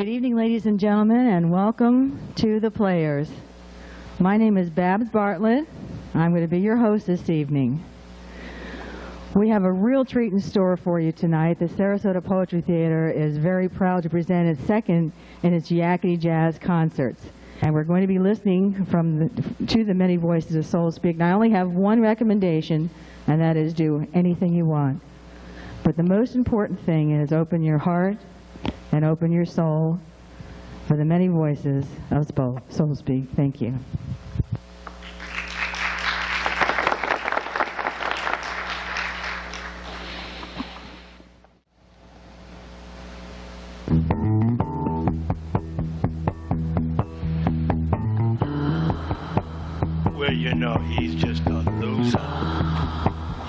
Good evening, ladies and gentlemen, and welcome to The Players. My name is Babs Bartlett. I'm going to be your host this evening. We have a real treat in store for you tonight. The Sarasota Poetry Theater is very proud to present its second in its Yakkety Jazz concerts. And we're going to be listening to the many voices of Soulspeak. And I only have one recommendation, and that is do anything you want. But the most important thing is open your heart and open your soul for the many voices of Soulspeak. Thank you. Well, you know, he's just a loser.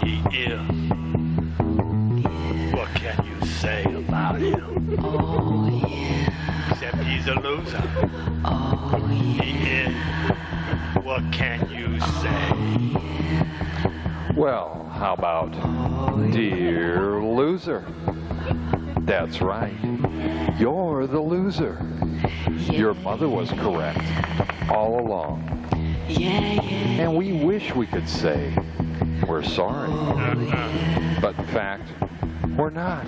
He is. What can you say about him? Oh, yeah. Except he's a loser. Oh, yeah. He is. What can you say? Well, how about Dear Loser? That's right. You're the loser. Your mother was correct all along. And we wish we could say we're sorry. But in fact, we're not.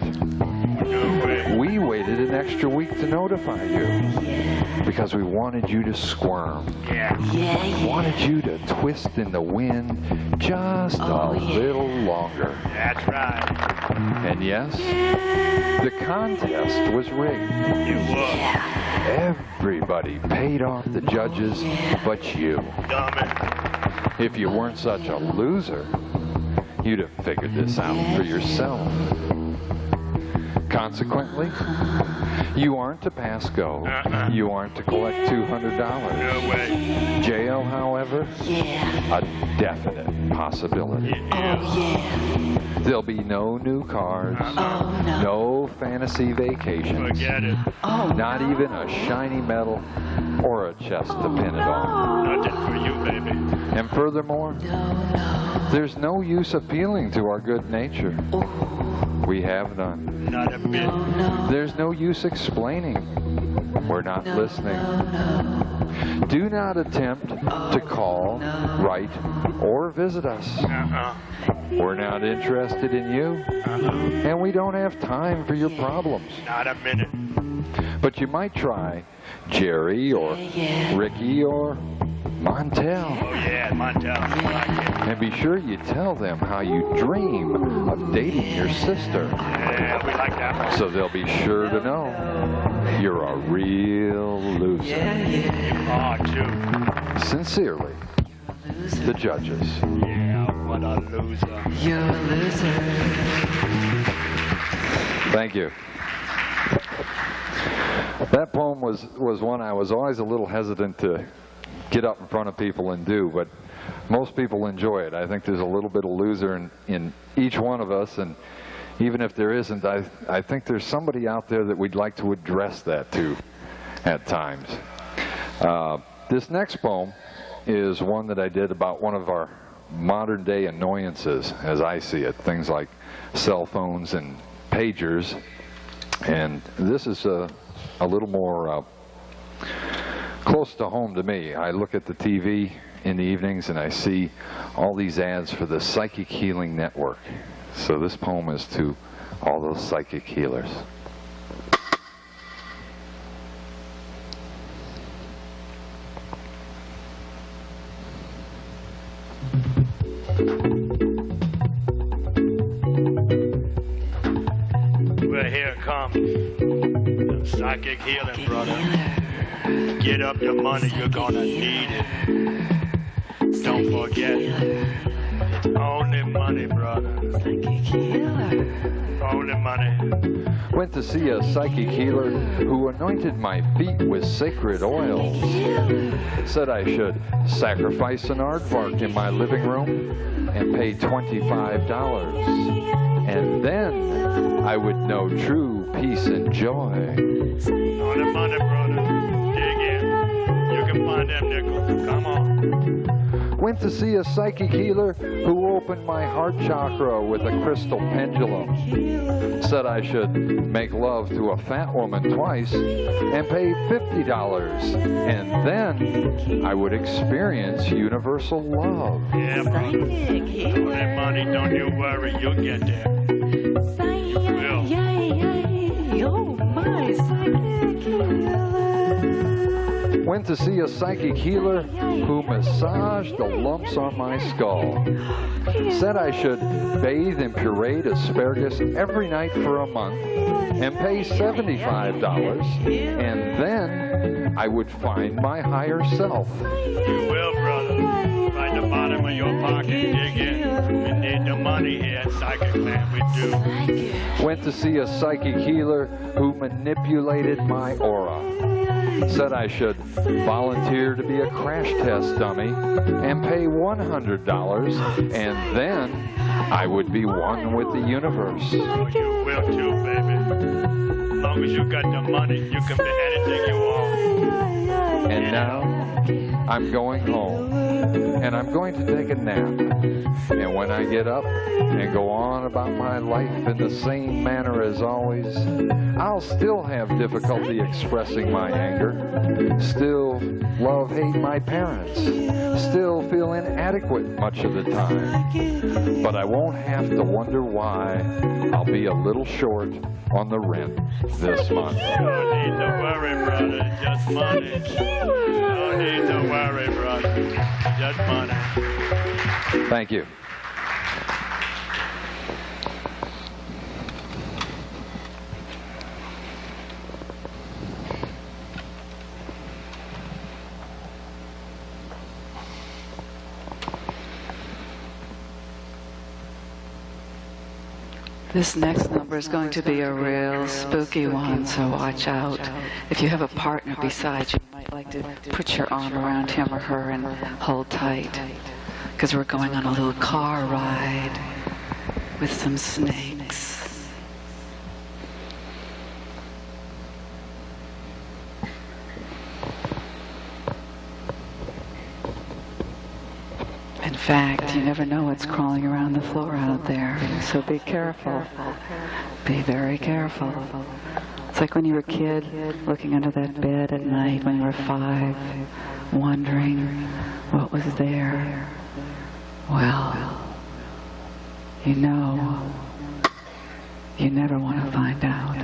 We waited an extra week to notify you because we wanted you to squirm. Wanted you to twist in the wind just a little longer. That's right. And yes, the contest was rigged. It was. Everybody paid off the judges but you. Dumb it. If you weren't such a loser, you'd have figured this out for yourself. Consequently, you aren't to pass go. You aren't to collect $200. No way. Jail, however, a definite possibility. There'll be no new cars, no fantasy vacations, Forget it. not even a shiny medal or a chest to pin it on. Nothing for you, baby. And furthermore, there's no use appealing to our good nature. We have none. Not a bit. There's no use explaining. We're not listening. Do not attempt to call, write, or visit us. We're not interested in you, and we don't have time for your problems. Not a minute. But you might try Jerry or Ricky or Montel. Oh, yeah, Montel. And be sure you tell them how you dream of dating your sister. Yeah, we like that one. So they'll be sure to know you're a real loser. Oh, too. Sincerely, the judges. Yeah, what a loser. You're a loser. Thank you. That poem was one I was always a little hesitant to get up in front of people and do, but most people enjoy it. I think there's a little bit of loser in each one of us, and even if there isn't, I think there's somebody out there that we'd like to address that to at times. This next poem is one that I did about one of our modern day annoyances, as I see it, things like cell phones and pagers, and this is a little more close to home to me. I look at the TV in the evenings and I see all these ads for the Psychic Healing Network. So this poem is to all those psychic healers. Well, here comes the psychic healing, brother. Get up your money, you're gonna need it. Don't forget it. It's only money, brother. Only money. Went to see a psychic healer who anointed my feet with sacred oils. Said I should sacrifice an aardvark in my living room and pay $25. And then I would know true peace and joy. Only money, brother. Dig in. You can find them nickels. Come on. Went to see a psychic healer who opened my heart chakra with a crystal pendulum. Said I should make love to a fat woman twice and pay $50. And then I would experience universal love. Yeah, bro. All that money, don't you worry, you'll get there. You will. Oh my, psychic healer. Went to see a psychic healer who massaged the lumps on my skull. Said I should bathe in pureed asparagus every night for a month and pay $75. And then I would find my higher self. You will, brother. Find the bottom of your pocket, dig in. We need the money here at Psychic Land, we do. Went to see a psychic healer who manipulated my aura. Said I should volunteer to be a crash test dummy and pay $100, and then I would be one with the universe. Oh, you will too, baby. As long as you got the money, you can be anything you want. And now I'm going home, and I'm going to take a nap. And when I get up and go on about my life in the same manner as always, I'll still have difficulty expressing my anger, still love-hate my parents, still feel inadequate much of the time, but I won't have to wonder why I'll be a little short on the rent this month. No need to worry, brother. Just money. No need to worry, brother. Just money. Thank you. This next number is going to be a real spooky one, so watch out. If you have a partner beside you, you might like to put your arm around him or her and hold tight, because we're going on a little car ride with some snakes. In fact, you never know what's crawling around the floor out there, so be careful. Be very careful. It's like when you were a kid, looking under that bed at night when you were 5, wondering what was there. Well, you know, you never want to find out.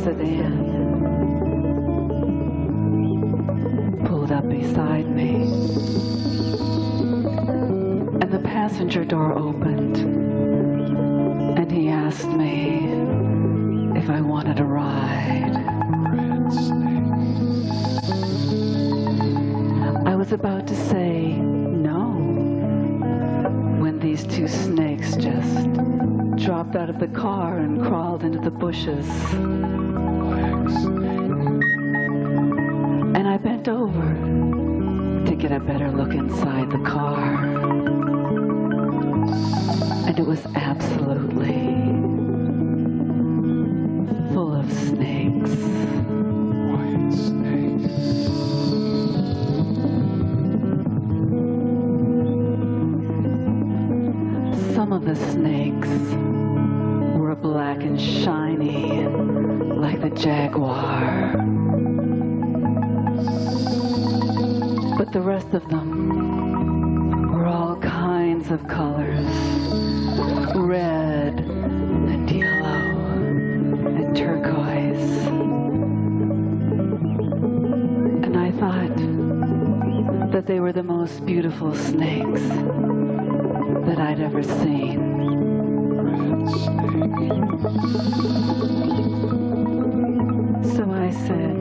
Sedan pulled up beside me, and the passenger door opened, and he asked me if I wanted a ride. I was about to say no when these two snakes just dropped out of the car and crawled into the bushes. And I bent over to get a better look inside the car. And it was absolutely full of snakes. White snakes. Some of the snakes were black and shiny, like the jaguar. But the rest of them were all kinds of colors. Red and yellow and turquoise. And I thought that they were the most beautiful snakes that I'd ever seen. Red snake. So I said,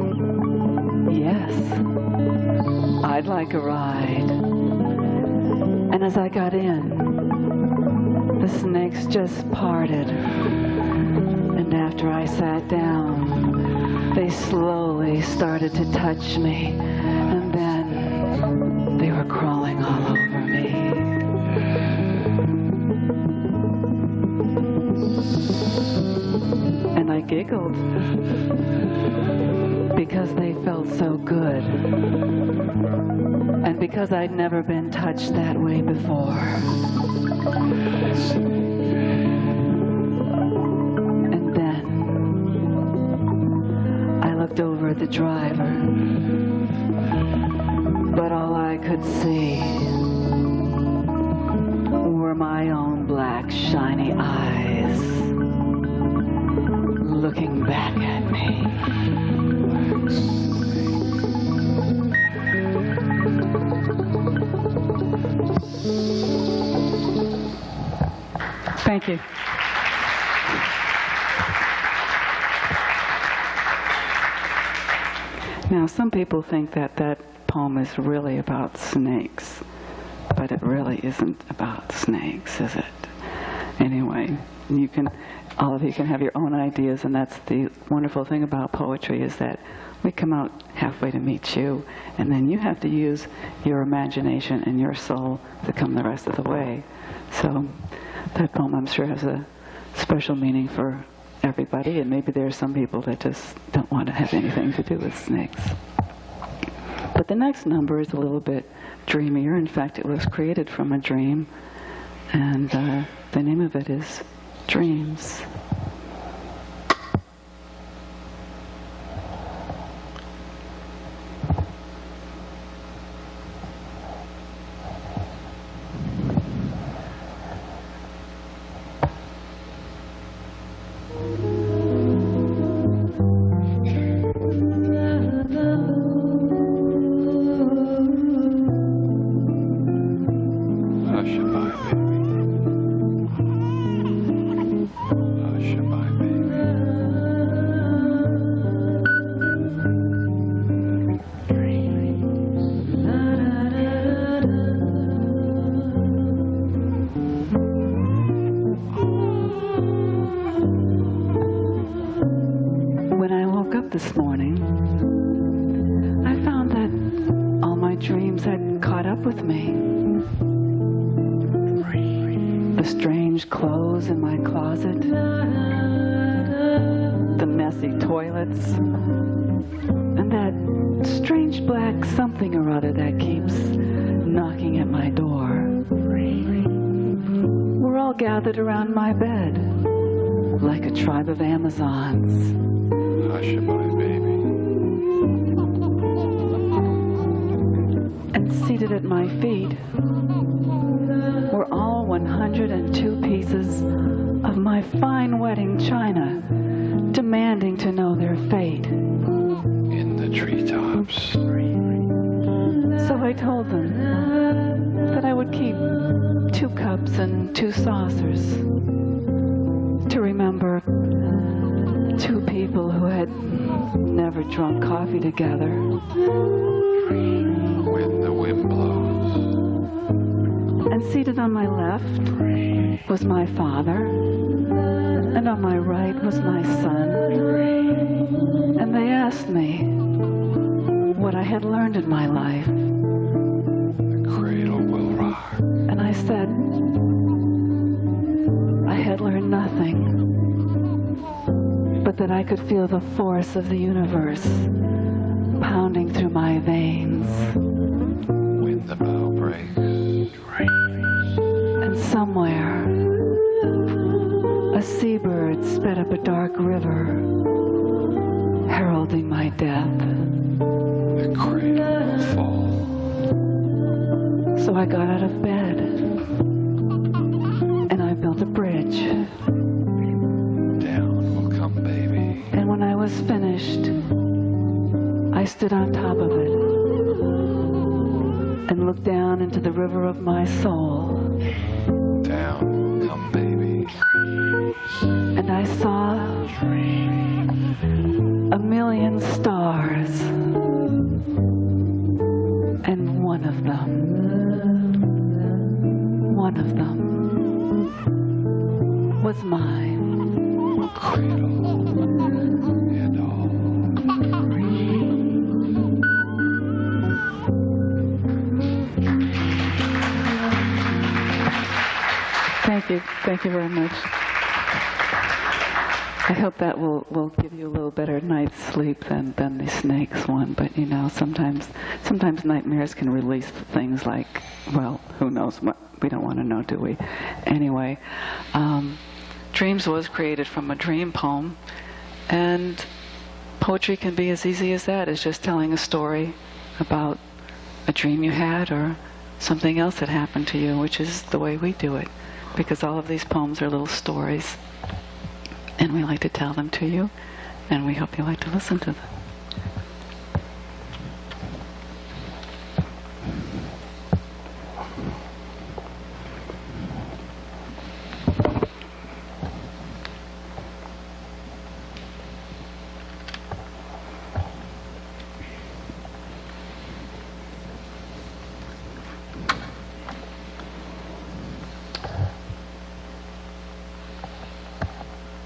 yes, I'd like a ride. And as I got in, the snakes just parted. And after I sat down, they slowly started to touch me. And then they were crawling all over me. And I giggled because they felt so good. And because I'd never been touched that way before. And then I looked over at the driver, but all I could see were my own black, shiny eyes looking back at me. Thank you. Now, some people think that that poem is really about snakes, but it really isn't about snakes, is it? Anyway, all of you can have your own ideas, and that's the wonderful thing about poetry, is that we come out halfway to meet you, and then you have to use your imagination and your soul to come the rest of the way. So that poem, I'm sure, has a special meaning for everybody, and maybe there are some people that just don't want to have anything to do with snakes. But the next number is a little bit dreamier. In fact, it was created from a dream, and the name of it is Dreams. This morning, I found that all my dreams had caught up with me. The strange clothes in my closet, the messy toilets, and that strange black something or other that keeps knocking at my door. We're all gathered around my bed like a tribe of Amazons. Hush-a-bye, baby. And seated at my feet were all 102 pieces of my fine wedding china, demanding to know their fate. In the treetops. So I told them that I would keep 2 cups and 2 saucers to remember 2 people who had never drunk coffee together. When the wind blows. And seated on my left was my father, and on my right was my son. And they asked me what I had learned in my life. The cradle will rock. And I said, I had learned nothing, but that I could feel the force of the universe pounding through my veins. When the bow breaks. And somewhere, a seabird sped up a dark river, heralding my death. The cradle will fall. So I got out of bed, and I built a bridge. And when I was finished, I stood on top of it and look down into the river of my soul. Down, come baby. And I saw a million stars. And one of them was mine. Cradle and all. Thank you very much. I hope that will give you a little better night's sleep than the snakes one. But you know, sometimes nightmares can release things like, well, who knows what. We don't want to know, do we? Anyway, Dreams was created from a dream poem, and poetry can be as easy as that, as just telling a story about a dream you had or something else that happened to you, which is the way we do it, because all of these poems are little stories, and we like to tell them to you, and we hope you like to listen to them.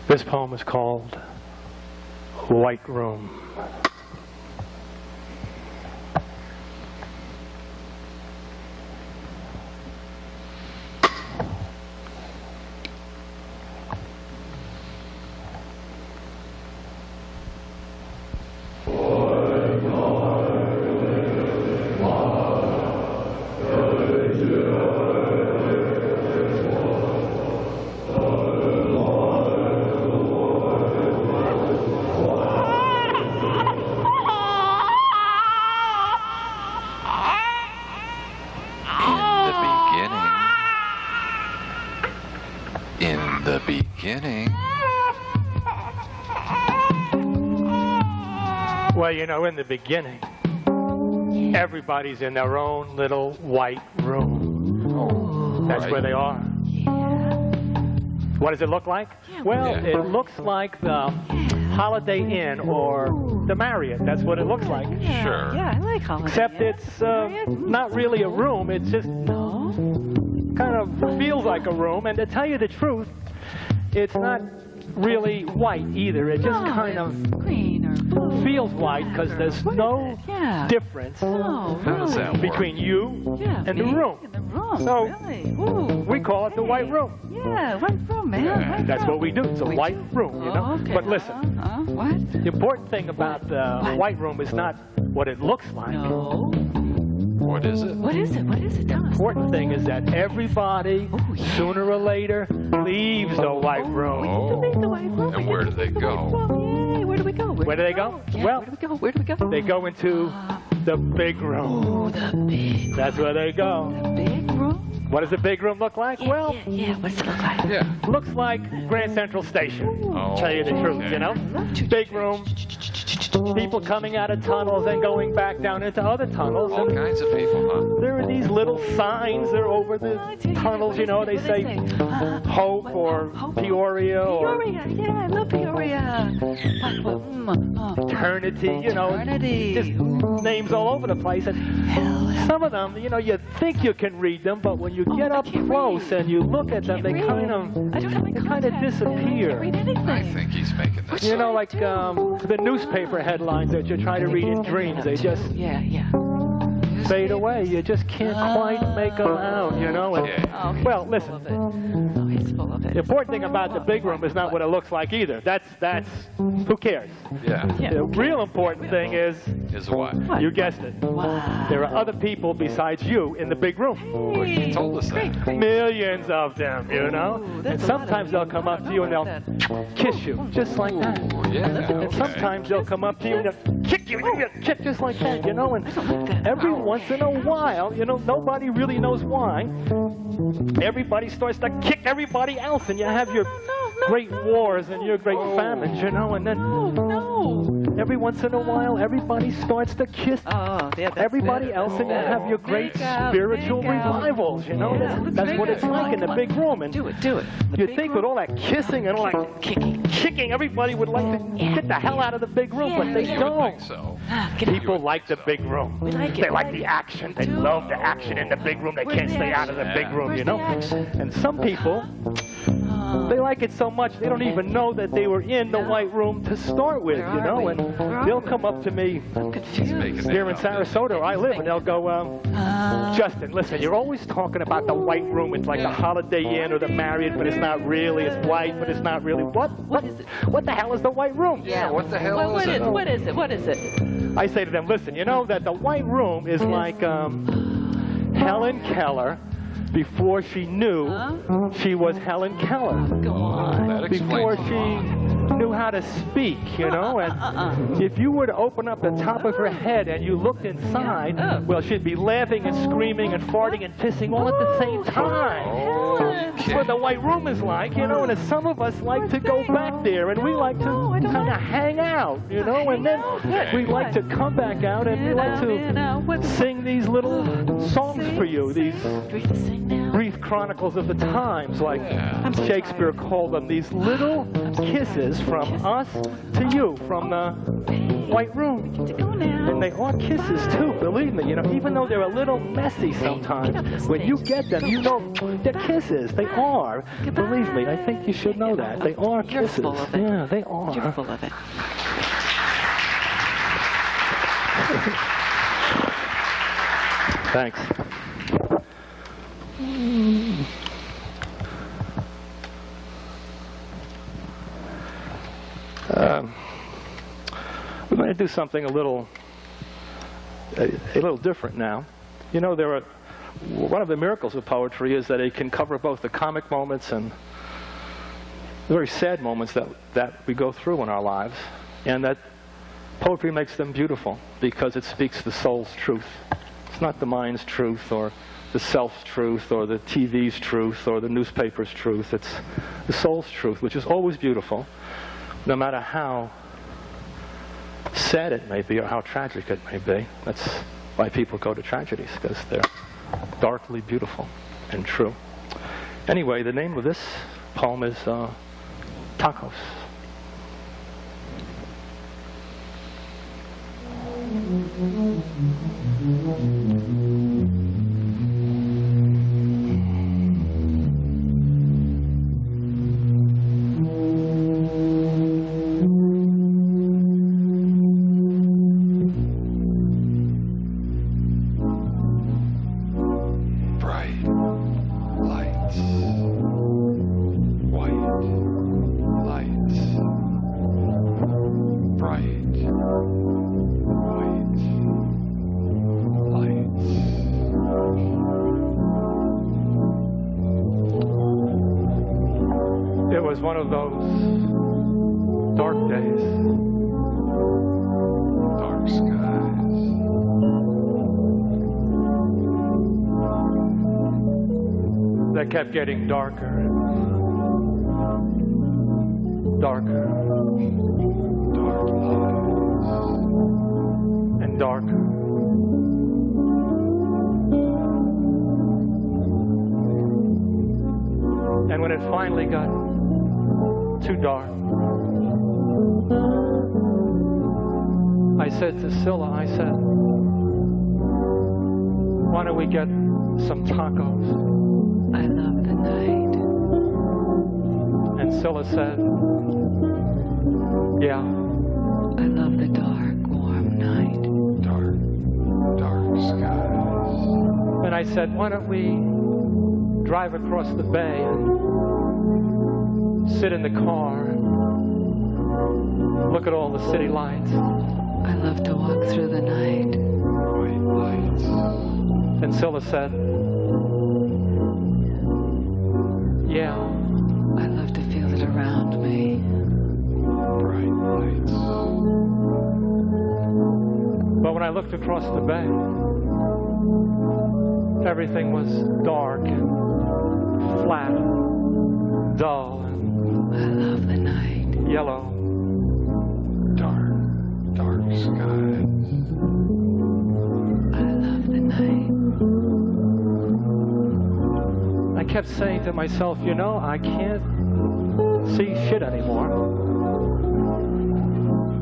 This poem is called White Room. In the beginning. Well, you know, in the beginning, everybody's in their own little white room. Oh, That's right. where they are. What does it look like? Well, Yeah. it looks like the Holiday Inn or the Marriott. That's what it looks like. Sure. Yeah, I like Holiday Except Inn. it's not really a room. It's just No? kind of feels like a room. And to tell you the truth, it's not really white either. It just kind of green or blue. feels white because there's What is no it? Yeah. difference Oh, How does that work? between you yeah, and the me room. In the room. So, really? Ooh, We call it the white room. yeah, white room, man. Yeah, White That's room. what we do. It's a We white do? room, you know. Oh, okay. But listen, What? the important thing about the white room is not what it looks like. No. What is it? What is it? What is it? Tell us. The important thing is that everybody, Oh, yeah. sooner or later, leaves the white room. We get to leave the white room. And We where get do to they leave the go? white room. Yay, where do we go? Where do they go? Yeah, Well, where do we go? Where do we go? They go into the big room. Oh, the big, That's where they go. big room. What does the big room look like? Well, Yeah. What's it look like? Yeah. looks like Grand Central Station. Oh, Tell you the truth, okay. you know? Big room, people coming out of tunnels and going back down into other tunnels. All And kinds of people, huh? there are these little signs that are over the tunnels, you know, they say Hope or Peoria or Peoria. Yeah, I love Peoria. Eternity, you know, Eternity. just names all over the place. And some of them, you know, you think you can read them, but when you get I up can't close read. and you look at them, they Can't kind read. of, I don't have my they kind of contacts in. I can't disappear. read anything. I think he's making this You up. know, like the newspaper headlines that you try to read in dreams, they just Yeah. fade away. You just can't quite make them out, you know? And, Yeah. Okay. well, Full listen, of it. Oh, he's full of it. the important thing about the big room is not what it looks like either. That's who cares? Yeah. Yeah, The okay. real important thing is, Is what? you guessed it, Wow. there are other people besides you in the big room. Well, you told us that. Millions of them, you know? Ooh, And that's a lot of sometimes they'll people. come up to you and they'll kiss you, just like that. Oh, yeah. And Okay. sometimes they'll come up to you and they'll kick you, kick just like that, you know? And that. every once in a while, you know, nobody really knows why, everybody starts to kick everybody else, and you have your great wars and your great famines, you know? And then No. every once in a while, everybody starts to kiss Oh, yeah, that's everybody better, else, that's and you better. have your great Make out, spiritual make out. revivals, you know? Yeah, That's what it's like in the big room. And Do it, do it. you'd think with all that kissing and all that kicking, everybody would like to get the hell out of the big room, but they don't. So. People like the big room. They like the action. They love the action in the big room. They can't stay out of the big room, you know? And some people, they like it so much they don't even know that they were in the white room to start with, you know? And they'll come up to me here in Sarasota where I live, and they'll go, Justin, listen, you're always talking about the white room. It's like the Holiday Inn or the Marriott, but it's not really. It's white, but it's not really. What is it? What the hell is the white room? Yeah. What the hell is it? What is it? What is it? I say to them, listen, you know that the white room is like Helen Keller before she knew she was Helen Keller. Go on. That Before explains a lot. she knew how to speak, you know, and if you were to open up the top of her head and you looked inside, well, she'd be laughing and screaming and farting and pissing all at the same time. That's what the white room is like, you know, and some of us like to go back there, and we like to kind of hang out, you know, and then we like to come back out and we like to sing these little songs for you, these brief chronicles of the times, like Shakespeare called them, these little kisses from us to you, from the white room. And they are kisses too, believe me, you know, even though they're a little messy sometimes. When you get them, you know they're kisses. They are. Believe me, I think you should know that. They are kisses. You're full of it. Yeah, they are. You're full of it. Thanks. We're going to do something a little different now. You know, one of the miracles of poetry is that it can cover both the comic moments and the very sad moments that we go through in our lives, and that poetry makes them beautiful because it speaks the soul's truth. It's not the mind's truth or the self's truth or the TV's truth or the newspaper's truth. It's the soul's truth, which is always beautiful, no matter how sad it may be or how tragic it may be. That's why people go to tragedies, because they're darkly beautiful and true. Anyway, the name of this poem is Tacos. It was one of those dark days. Dark skies. That kept getting darker and darker. Dark lies. And darker. And when it finally got too dark, I said to Scylla, I said, why don't we get some tacos? I love the night. And Scylla said, yeah. I love the dark, warm night. Dark skies. And I said, why don't we drive across the bay and sit in the car and look at all the city lights. I love to walk through the night. Bright lights. And Scylla said, yeah. I love to feel it around me. Bright lights. But when I looked across the bay, everything was dark and flat, dull, and I love the night. yellow. Dark I love the night. I kept saying to myself, you know, I can't see shit anymore.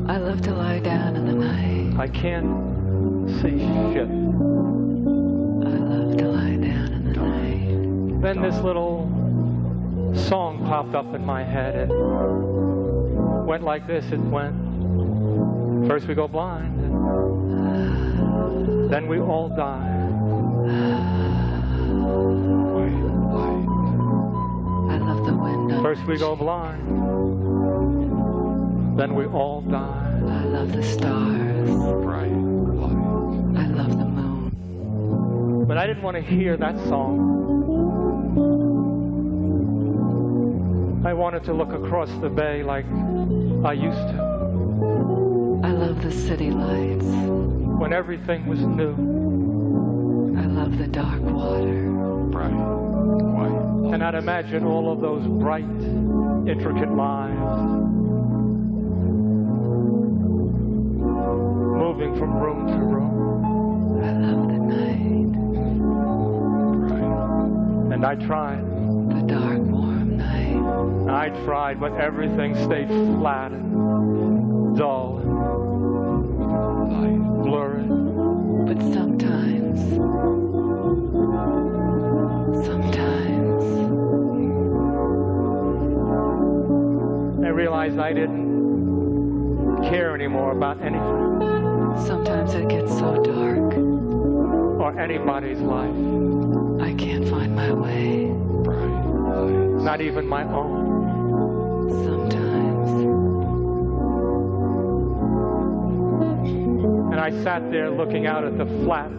I love to lie down in the night. I can't see shit. I love to lie down in the night. Then this little song popped up in my head. It went like this. It went, first we go blind, and then we all die. I love the window. First we go blind, then we all die. I love the stars. Right. I love the moon. But I didn't want to hear that song. I wanted to look across the bay like I used to, I love the city lights. when everything was new. I love the dark water. Right. White. And I'd imagine all of those bright, intricate lives moving from room to room. I love the night. Right. And I tried. The dark, warm night. I tried, but everything stayed flat and dull and blurry. But sometimes I realized I didn't care anymore about anything sometimes it gets so dark. or anybody's life, I can't find my way. Right. not even my own. Sometimes And I sat there looking out at the flat,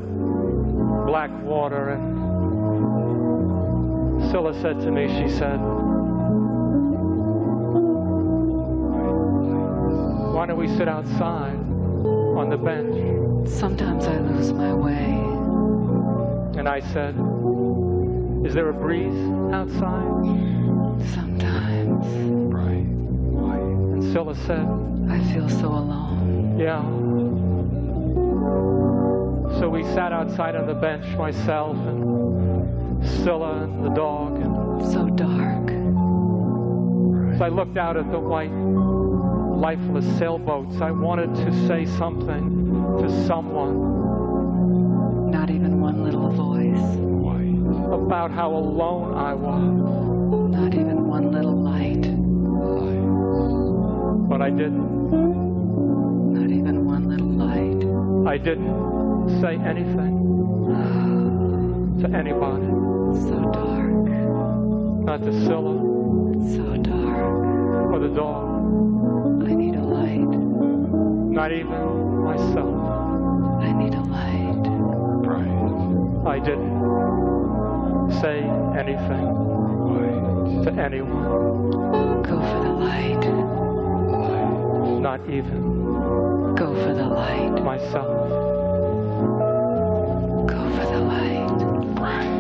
black water, and Scylla said to me, she said, why don't we sit outside on the bench? sometimes I lose my way. And I said, is there a breeze outside? Sometimes Right. And Scylla said, I feel so alone. yeah. So we sat outside on the bench, myself and Scylla and the dog. And So dark. as I looked out at the white, lifeless sailboats, I wanted to say something to someone Not even one little voice. White. about how alone I was. Not even one little light. But I didn't. Not even one little light. I didn't say anything to anybody. So dark. Not to Scylla So dark. or the dog. I need a light. Not even myself. I need a light. Right. I didn't say anything White. to anyone. Go for the light. Not even Go for the light. myself. Go for the light. Right.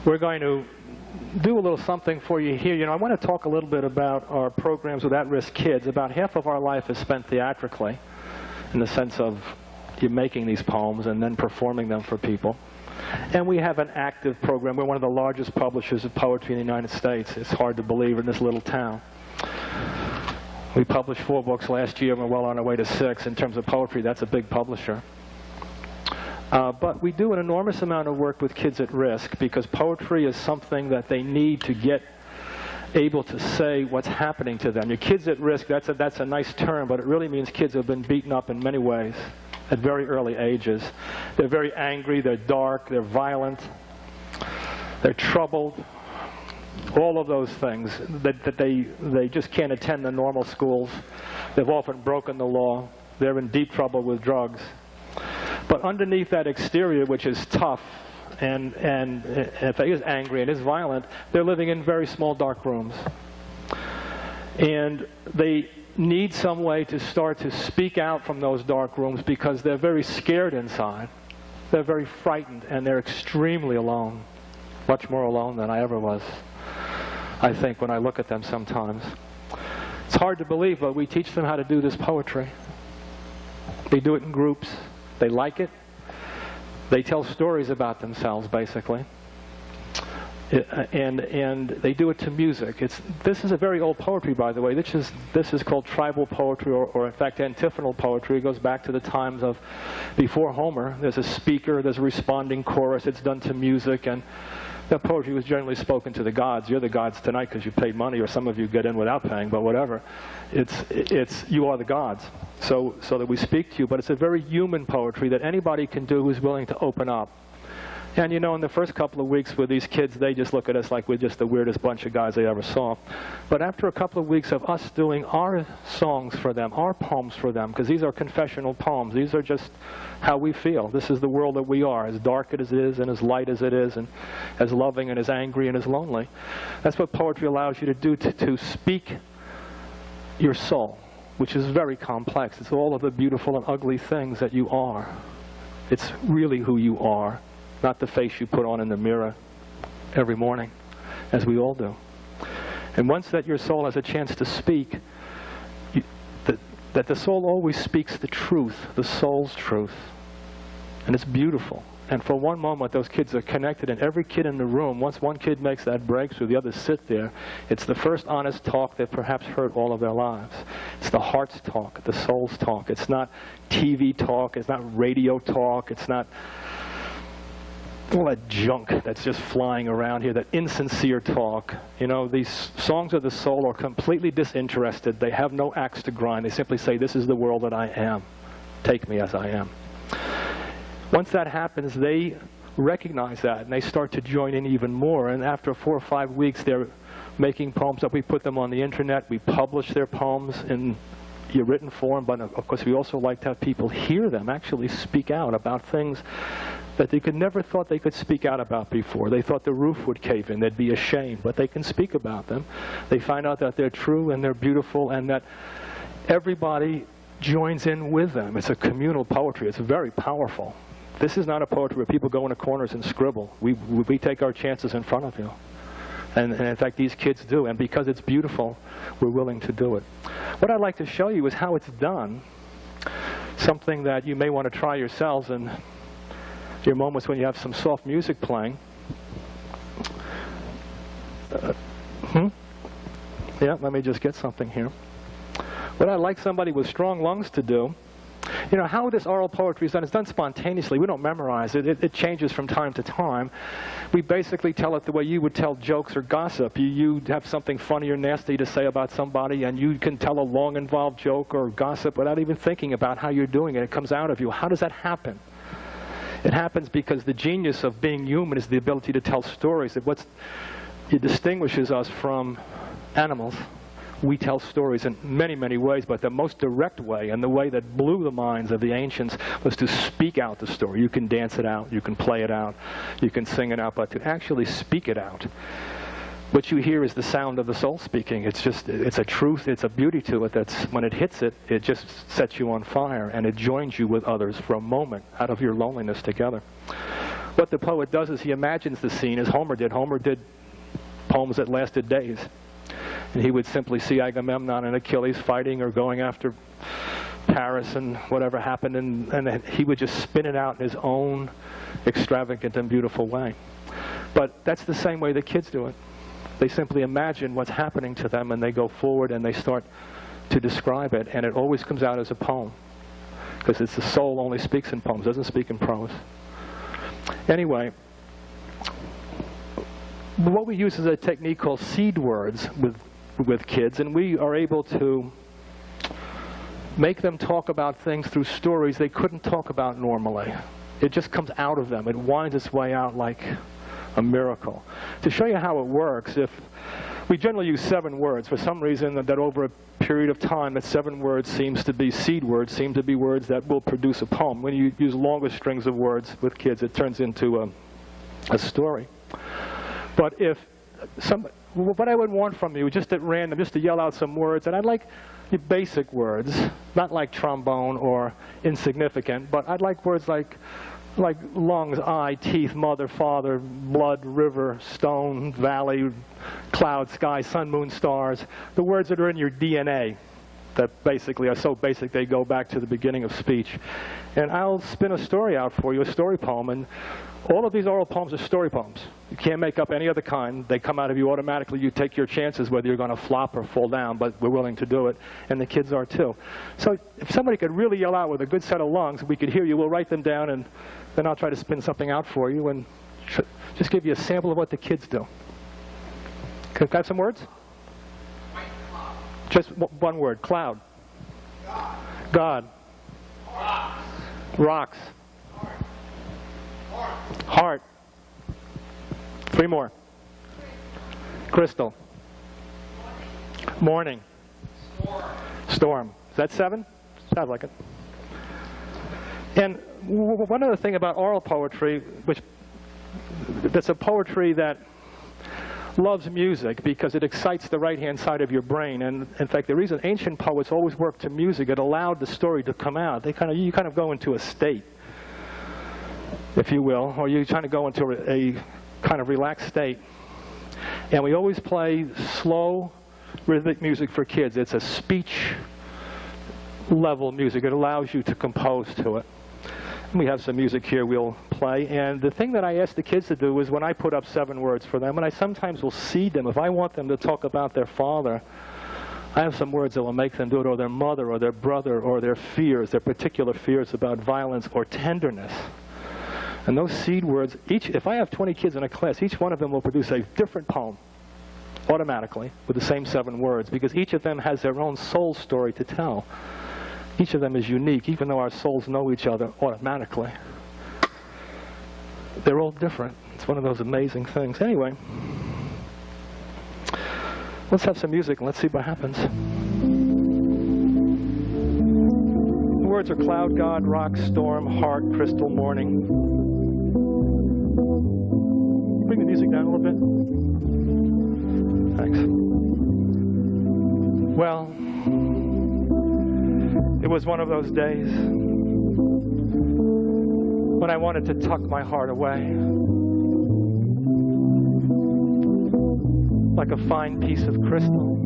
We're going to do a little something for you here. You know, I want to talk a little bit about our programs with at-risk kids. About half of our life is spent theatrically, in the sense of you making these poems and then performing them for people. And we have an active program. We're one of the largest publishers of poetry in the United States. It's hard to believe in this little town. We published 4 books last year, and we're well on our way to 6. In terms of poetry, that's a big publisher. But we do an enormous amount of work with kids at risk, because poetry is something that they need to get able to say what's happening to them. Your kids at risk, that's a nice term, but it really means kids have been beaten up in many ways at very early ages. They're very angry, they're dark, they're violent, they're troubled, all of those things that they just can't attend the normal schools. They've often broken the law. They're in deep trouble with drugs. But underneath that exterior, which is tough, and if it is angry and is violent, they're living in very small, dark rooms. And they need some way to start to speak out from those dark rooms, because they're very scared inside. They're very frightened, and they're extremely alone. Much more alone than I ever was. I think, when I look at them sometimes. It's hard to believe, but we teach them how to do this poetry. They do it in groups. They like it. They tell stories about themselves, basically. And they do it to music. This is a very old poetry, by the way. This is called tribal poetry, or in fact antiphonal poetry. It goes back to the times of before Homer. There's a speaker, there's a responding chorus. It's done to music, and the poetry was generally spoken to the gods. You're the gods tonight because you paid money, or some of you get in without paying, but whatever. You are the gods, so that we speak to you. But it's a very human poetry that anybody can do who's willing to open up. And you know, in the first couple of weeks with these kids, they just look at us like we're just the weirdest bunch of guys they ever saw. But after a couple of weeks of us doing our songs for them, our poems for them, because these are confessional poems, these are just how we feel. This is the world that we are, as dark as it is, and as light as it is, and as loving and as angry and as lonely. That's what poetry allows you to do, to speak your soul, which is very complex. It's all of the beautiful and ugly things that you are. It's really who you are, not the face you put on in the mirror every morning, as we all do. And once that your soul has a chance to speak, that the soul always speaks the truth, the soul's truth. And it's beautiful. And for one moment, those kids are connected, and every kid in the room, once one kid makes that breakthrough, the others sit there. It's the first honest talk they've perhaps heard all of their lives. It's the heart's talk, the soul's talk. It's not TV talk, it's not radio talk, it's not all that junk that's just flying around here, that insincere talk. You know, these songs of the soul are completely disinterested. They have no axe to grind. They simply say, this is the world that I am. Take me as I am. Once that happens, they recognize that, and they start to join in even more. And after 4 or 5 weeks, they're making poems up. We put them on the internet. We publish their poems in written form, but of course we also like to have people hear them actually speak out about things that they could never thought they could speak out about before. They thought the roof would cave in, they'd be ashamed, but they can speak about them. They find out that they're true and they're beautiful, and that everybody joins in with them. It's a communal poetry. It's very powerful. This is not a poetry where people go into corners and scribble. We take our chances in front of you. And in fact, these kids do. And because it's beautiful, we're willing to do it. What I'd like to show you is how it's done. Something that you may want to try yourselves in your moments when you have some soft music playing. Yeah, let me just get something here. What I'd like somebody with strong lungs to do, you know, how this oral poetry is done, it's done spontaneously. We don't memorize it. It changes from time to time. We basically tell it the way you would tell jokes or gossip. You have something funny or nasty to say about somebody, and you can tell a long, involved joke or gossip without even thinking about how you're doing it. It comes out of you. How does that happen? It happens because the genius of being human is the ability to tell stories. It distinguishes us from animals. We tell stories in many, many ways, but the most direct way, and the way that blew the minds of the ancients, was to speak out the story. You can dance it out, you can play it out, you can sing it out, but to actually speak it out. What you hear is the sound of the soul speaking. It's a truth, it's a beauty to it that's, when it hits it, it just sets you on fire, and it joins you with others for a moment out of your loneliness together. What the poet does is he imagines the scene as Homer did. Homer did poems that lasted days. And he would simply see Agamemnon and Achilles fighting or going after Paris and whatever happened, and he would just spin it out in his own extravagant and beautiful way. But that's the same way the kids do it. They simply imagine what's happening to them, and they go forward and they start to describe it, and it always comes out as a poem. Because it's the soul only speaks in poems, doesn't speak in prose. Anyway, what we use is a technique called seed words with kids, and we are able to make them talk about things through stories they couldn't talk about normally. It just comes out of them. It winds its way out like a miracle. To show you how it works, if we generally use 7 words, for some reason that over a period of time, that 7 words seems to be seed words, seem to be words that will produce a poem. When you use longer strings of words with kids, it turns into a story. But if what I would want from you, just at random, just to yell out some words, and I'd like basic words, not like trombone or insignificant, but I'd like words like like lungs, eye, teeth, mother, father, blood, river, stone, valley, cloud, sky, sun, moon, stars. The words that are in your DNA that basically are so basic they go back to the beginning of speech. And I'll spin a story out for you, a story poem, and all of these oral poems are story poems. You can't make up any other kind. They come out of you automatically. You take your chances whether you're going to flop or fall down, but we're willing to do it, and the kids are too. So if somebody could really yell out with a good set of lungs, we could hear you. We'll write them down, and then I'll try to spin something out for you and just give you a sample of what the kids do. Can I have some words? Just one word. Cloud. God. Rocks. Heart. 3 more. Crystal. Morning. Storm. Is that 7? Sounds like it. And one other thing about oral poetry, that's a poetry that loves music because it excites the right-hand side of your brain. And in fact, the reason ancient poets always worked to music, it allowed the story to come out. You kind of go into a state, if you will, or you kind of go into a kind of relaxed state. And we always play slow, rhythmic music for kids. It's a speech level music. It allows you to compose to it. We have some music here we'll play, and the thing that I ask the kids to do is when I put up 7 words for them, and I sometimes will seed them. If I want them to talk about their father, I have some words that will make them do it, or their mother, or their brother, or their fears, their particular fears about violence or tenderness. And those seed words, if I have 20 kids in a class, each one of them will produce a different poem automatically with the same 7 words, because each of them has their own soul story to tell. Each of them is unique, even though our souls know each other automatically. They're all different. It's one of those amazing things. Anyway, let's have some music and let's see what happens. The words are cloud, God, rock, storm, heart, crystal, morning. Bring the music down a little bit. Thanks. Well, it was one of those days when I wanted to tuck my heart away, like a fine piece of crystal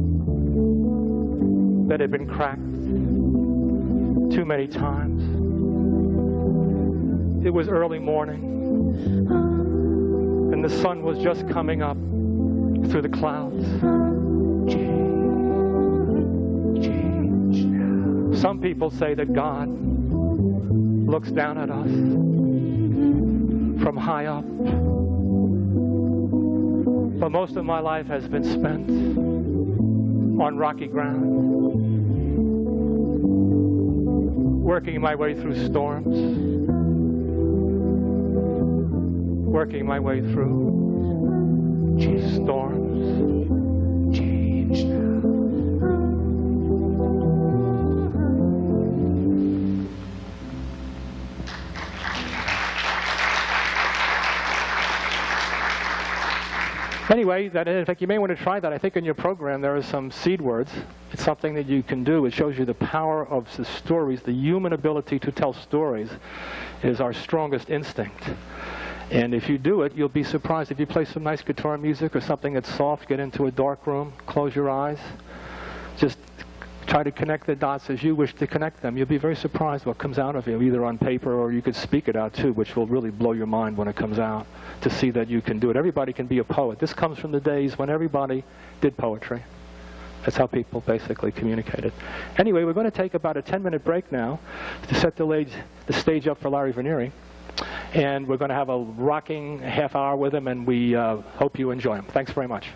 that had been cracked too many times. It was early morning, and the sun was just coming up through the clouds. Some people say that God looks down at us from high up. But most of my life has been spent on rocky ground, working my way through storms, working my way through storms. Change now. Anyway, in fact, you may want to try that. I think in your program there are some seed words. It's something that you can do. It shows you the power of the stories. The human ability to tell stories is our strongest instinct. And if you do it, you'll be surprised. If you play some nice guitar music or something that's soft, get into a dark room, close your eyes, just try to connect the dots as you wish to connect them. You'll be very surprised what comes out of you, either on paper or you could speak it out too, which will really blow your mind when it comes out, to see that you can do it. Everybody can be a poet. This comes from the days when everybody did poetry. That's how people basically communicated. Anyway, we're going to take about a 10-minute break now to set the stage up for Larry Vanieri. And we're going to have a rocking half hour with him, and we hope you enjoy him. Thanks very much.